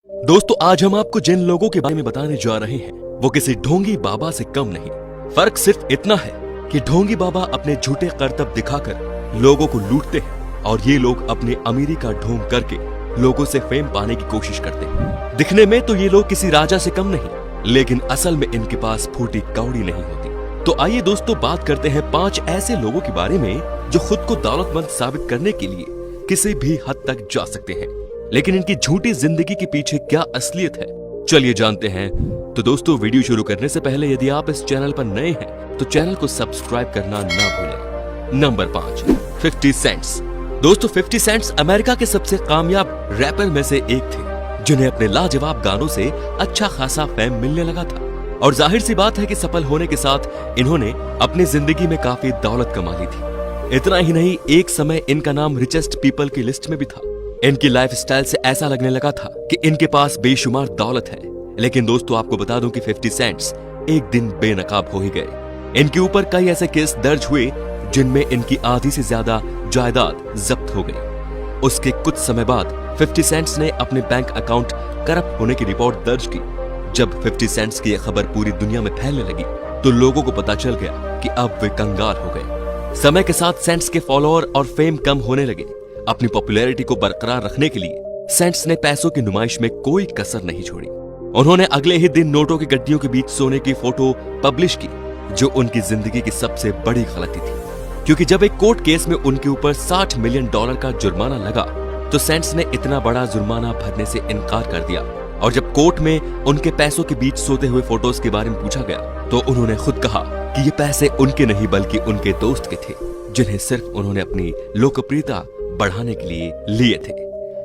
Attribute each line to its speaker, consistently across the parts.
Speaker 1: दोस्तों आज हम आपको जिन लोगों के बारे में बताने जा रहे हैं वो किसी ढोंगी बाबा से कम नहीं। फर्क सिर्फ इतना है कि ढोंगी बाबा अपने झूठे करतब दिखाकर लोगों को लूटते हैं और ये लोग अपने अमीरी का ढोंग करके लोगों से फेम पाने की कोशिश करते हैं। दिखने में तो ये लोग किसी राजा से कम नहीं, लेकिन असल में इनके पास फूटी कौड़ी नहीं होती। तो आइए दोस्तों बात करते हैं 5 ऐसे लोगों के बारे में जो खुद को दौलतमंद साबित करने के लिए किसी भी हद तक जा सकते हैं, लेकिन इनकी झूठी जिंदगी के पीछे क्या असलियत है, चलिए जानते हैं। तो दोस्तों वीडियो शुरू करने से पहले यदि आप इस चैनल पर नए हैं तो चैनल को सब्सक्राइब करना ना भूलें। Number 5, 50 cents. दोस्तों 50 सेंट्स अमेरिका के सबसे कामयाब रैपर में से एक थे, जिन्हें अपने लाजवाब गानों से अच्छा खासा फेम मिलने लगा था। और जाहिर सी बात है कि सफल होने के साथ इन्होंने अपनी जिंदगी में काफी दौलत कमा ली थी। इतना ही नहीं, एक समय इनका नाम रिचेस्ट पीपल की लिस्ट में भी था। इनकी लाइफस्टाइल से ऐसा लगने लगा था कि इनके पास बेशुमार दौलत है। लेकिन दोस्तों आपको बता दूं कि 50 सेंट्स एक दिन बेनकाब हो ही गए। इनके ऊपर कई ऐसे केस दर्ज हुए जिनमें इनकी आधी से ज्यादा जायदाद जब्त हो गई। उसके कुछ समय बाद 50 सेंट्स ने अपने बैंक अकाउंट करप्ट होने की रिपोर्ट दर्ज की। जब 50 सेंट्स की यह खबर पूरी दुनिया में फैलने लगी तो लोगों को पता चल गया कि अब वे कंगाल हो गए। समय के साथ सेंट्स के फॉलोअर और फेम कम होने लगे। अपनी पॉपुलैरिटी को बरकरार रखने के लिए सेंट्स ने पैसों की नुमाइश में कोई कसर नहीं छोड़ी। उन्होंने अगले ही दिन नोटों की गड्डियों के बीच सोने की फोटो पब्लिश की, जो उनकी जिंदगी की सबसे बड़ी गलती थी। क्योंकि जब एक कोर्ट केस में उनके ऊपर $60 मिलियन का जुर्माना लगा तो सेंट्स ने इतना बड़ा जुर्माना भरने से इनकार कर दिया। और जब कोर्ट में उनके पैसों के बीच सोते हुए फोटोज के बारे में पूछा गया तो उन्होंने खुद कहा कि ये पैसे उनके नहीं बल्कि उनके दोस्त के थे, जिन्हें सिर्फ उन्होंने अपनी लोकप्रियता बढ़ाने के लिए लिए थे।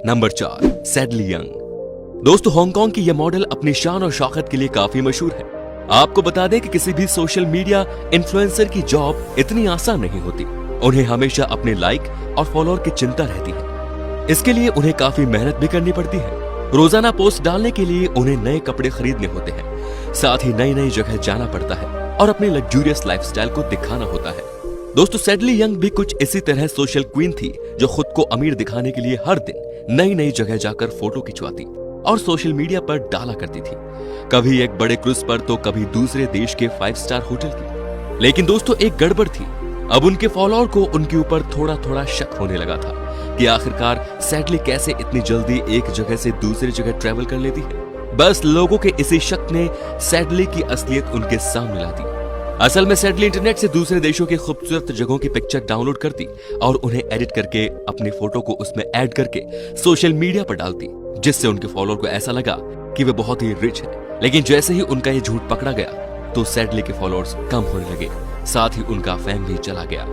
Speaker 1: Number 4, sadly young. दोस्तों हांगकांग की यह मॉडल अपनी शान और शौकत के लिए काफी मशहूर है। आपको बता दें कि किसी भी सोशल मीडिया इन्फ्लुएंसर की जॉब इतनी आसान नहीं होती। उन्हें हमेशा अपने लाइक और फॉलोअर की चिंता रहती है। इसके लिए उन्हें काफी मेहनत भी करनी पड़ती है। रोजाना पोस्ट डालने के लिए उन्हें नए कपड़े खरीदने होते हैं, साथ ही नई नई जगह जाना पड़ता है और अपनी लग्जूरियस लाइफस्टाइल को दिखाना होता है। दोस्तों सैडली यंग भी कुछ इसी तरह सोशल क्वीन थी, जो खुद को अमीर दिखाने के लिए हर दिन नई नई जगह जाकर फोटो खिंचवाती और सोशल मीडिया पर डाला करती थी। कभी एक बड़े क्रूज पर तो कभी दूसरे देश के 5 स्टार होटल की। लेकिन दोस्तों एक गड़बड़ थी। अब उनके फॉलोअर को उनके ऊपर थोड़ा थोड़ा शक होने लगा था कि आखिरकार सैडली कैसे इतनी जल्दी एक जगह से दूसरी जगह ट्रेवल कर लेती है। बस लोगों के इसी शक ने सैडली की असलियत उनके सामने ला दी। असल में सैडली इंटरनेट से दूसरे देशों की खूबसूरत जगहों की पिक्चर डाउनलोड करती और उन्हें एडिट करके अपनी फोटो को उसमें ऐड करके सोशल मीडिया पर डालती, जिससे उनके फॉलोअर को ऐसा लगा कि वे बहुत ही रिच है। लेकिन जैसे ही उनका ये झूठ पकड़ा गया तो सैडली के फॉलोअर्स कम होने लगे, साथ ही उनका फेम भी चला गया।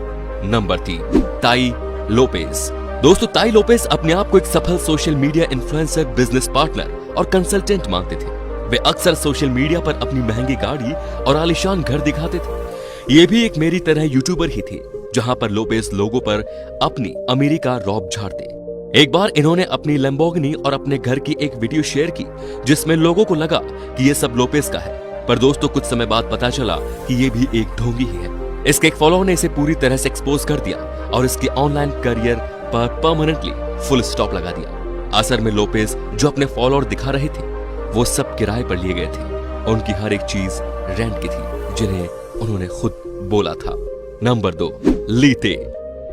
Speaker 1: नंबर 3, ताई लोपेज। दोस्तों ताई लोपेज अपने आप को एक सफल social media influencer, business partner और कंसल्टेंट मानते थे। वे अक्सर सोशल मीडिया पर अपनी महंगी गाड़ी और आलीशान घर दिखाते थे। ये भी एक मेरी तरह यूट्यूबर ही थी, जहां पर लोपेज लोगों पर अपनी अमीरी का रौब झाड़ते। एक बार इन्होंने अपनी लैम्बोर्गिनी और अपने घर की एक वीडियो शेयर की, जिसमें लोगों को लगा कि ये सब लोपेज का है। पर दोस्तों कुछ समय बाद पता चला कि ये भी एक ढोंगी ही है। इसके एक फॉलोअर ने इसे पूरी तरह से एक्सपोज कर दिया और इसके ऑनलाइन करियर पर परमानेंटली फुल स्टॉप लगा दिया। असल में लोपेज जो अपने फॉलोअर दिखा रहे थे वो सब किराए पर लिए गए थे। उनकी हर एक चीज रेंट की थी, जिन्हें उन्होंने खुद बोला था। नंबर 2, लीते।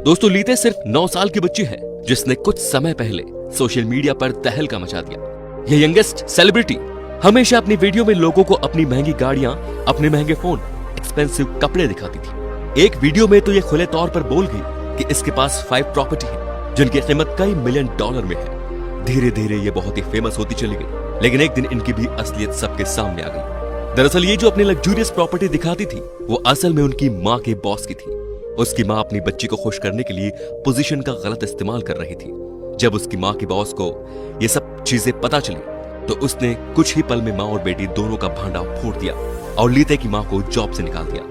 Speaker 1: दोस्तों लीते सिर्फ 9 साल की बच्ची है, जिसने कुछ समय पहले सोशल मीडिया पर तहलका मचा दिया। यह यंगेस्ट सेलिब्रिटी हमेशा अपनी वीडियो में लोगों को अपनी महंगी गाड़ियां, अपने महंगे फोन, एक्सपेंसिव कपड़े दिखाती थी। एक वीडियो में तो ये खुले तौर पर बोल गई कि इसके पास 5 प्रॉपर्टी है, जिनकी कीमत कई $मिलियन में है। धीरे धीरे ये बहुत ही फेमस होती चली गई, लेकिन एक दिन इनकी भी असलियत सबके सामने आ गई। दरअसल ये जो अपनी लग्जूरियस प्रॉपर्टी दिखाती थी वो असल में उनकी माँ के बॉस की थी। उसकी माँ अपनी बच्ची को खुश करने के लिए पोजीशन का गलत इस्तेमाल कर रही थी। जब उसकी माँ के बॉस को ये सब चीजें पता चली तो उसने कुछ ही पल में माँ और बेटी दोनों का भांडा फोड़ दिया और लीते की माँ को जॉब से निकाल दिया।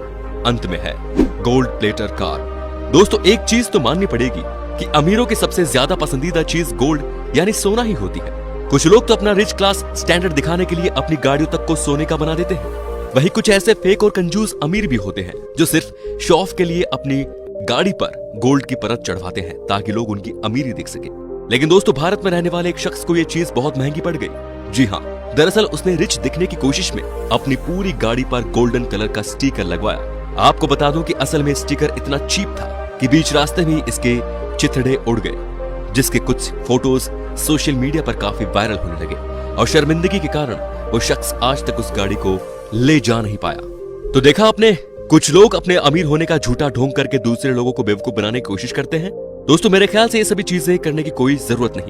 Speaker 1: अंत में है गोल्ड प्लेटर कार। दोस्तों एक चीज तो माननी पड़ेगी कि अमीरों की सबसे ज्यादा पसंदीदा चीज गोल्ड यानी सोना ही होती है। कुछ लोग तो अपना रिच क्लास स्टैंडर्ड दिखाने के लिए अपनी गाड़ियों तक को सोने का बना देते हैं। वहीं कुछ ऐसे फेक और कंजूस अमीर भी होते हैं जो सिर्फ शो ऑफ के लिए अपनी गाड़ी पर गोल्ड की परत चढ़वाते हैं ताकि लोग उनकी अमीरी देख सके। लेकिन दोस्तों भारत में रहने वाले एक शख्स को यह चीज बहुत महंगी पड़ गई, जी हाँ, दरअसल उसने रिच दिखने की कोशिश में अपनी पूरी गाड़ी पर गोल्डन कलर का स्टिकर लगवाया। आपको बता दूं कि असल में स्टिकर इतना चीप था कि बीच रास्ते में इसके चिथड़े उड़ गए, जिसके कुछ फोटोज सोशल मीडिया पर काफी वायरल होने लगे और शर्मिंदगी के कारण वो शख्स आज तक उस गाड़ी को ले जा नहीं पाया। तो देखा आपने, कुछ लोग अपने अमीर होने का झूठा ढोंग करके दूसरे लोगों को बेवकूफ बनाने की कोशिश करते हैं। दोस्तों मेरे ख्याल से ये सभी चीजें करने की कोई जरूरत नहीं।